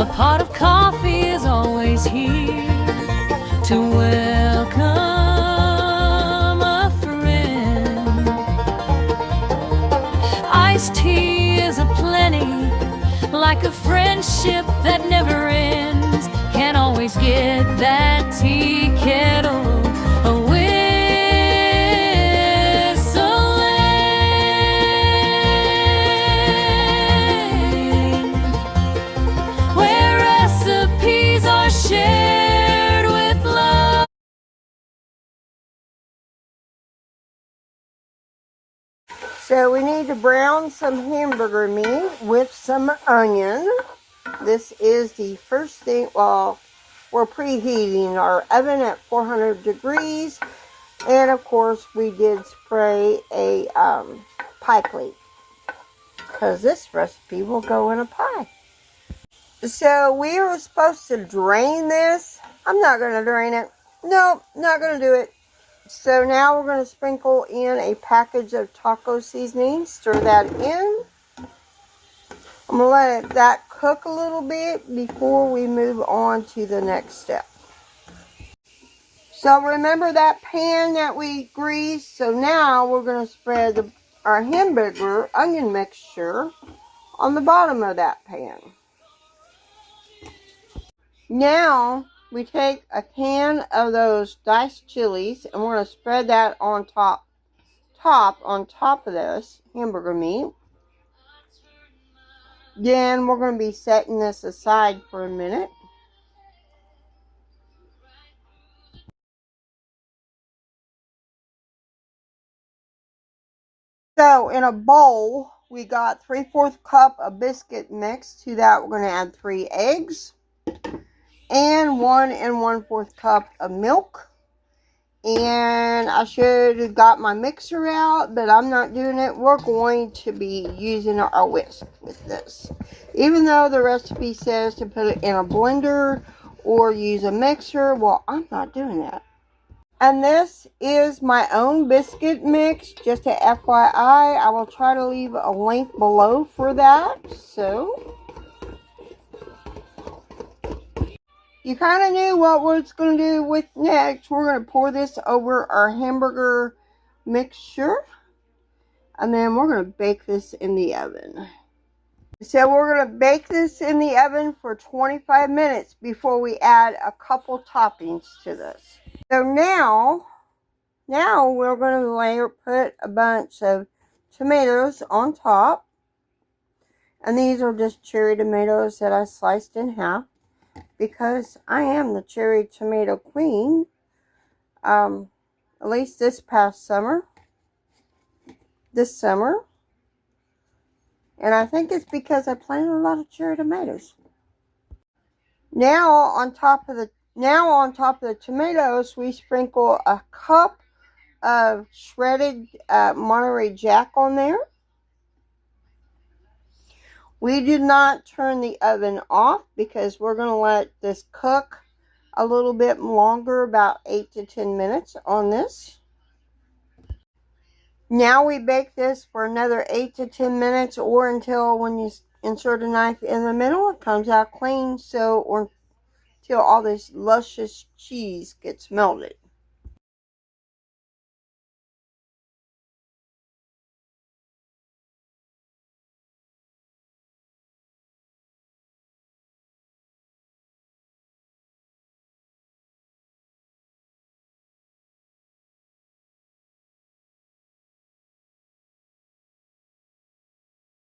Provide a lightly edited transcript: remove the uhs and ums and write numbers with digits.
A pot of coffee is always here to welcome a friend. Iced tea is aplenty, like a friendship that never ends. Can't always get that tea kettle a whistling. Where recipes are shared with love. So we need to brown some hamburger meat with some onion. This is the first thing. Well, we're preheating our oven at 400 degrees. And of course we did spray a pie plate, because this recipe will go in a pie. So we were supposed to drain this. I'm not going to drain it. Nope, not going to do it. So now we're going to sprinkle in a package of taco seasoning. Stir that in. I'm going to let that cook a little bit before we move on to the next step. So remember that pan that we greased? So now we're going to spread our hamburger onion mixture on the bottom of that pan. Now we take a can of those diced chilies and we're going to spread that on top of this hamburger meat. Then we're going to be setting this aside for a minute. So in a bowl, we got 3/4 cup of biscuit mix. To that, we're going to add 3 eggs and 1 1/4 cup of milk. And I should have got my mixer out, but I'm not doing it. We're going to be using our whisk with this. Even though the recipe says to put it in a blender or use a mixer, well, I'm not doing that. And this is my own biscuit mix, just a FYI. I will try to leave a link below for that. So you kind of knew what we're going to do with next. We're going to pour this over our hamburger mixture. And then we're going to bake this in the oven. So we're going to bake this in the oven for 25 minutes before we add a couple toppings to this. So now we're going to put a bunch of tomatoes on top. And these are just cherry tomatoes that I sliced in half, because I am the cherry tomato queen. At least this past summer. This summer. And I think it's because I planted a lot of cherry tomatoes. Now on top of the tomatoes, we sprinkle a cup of shredded Monterey Jack on there. We did not turn the oven off because we're going to let this cook a little bit longer, about 8 to 10 minutes on this. Now we bake this for another 8 to 10 minutes, or until when you insert a knife in the middle, it comes out clean. Or until all this luscious cheese gets melted.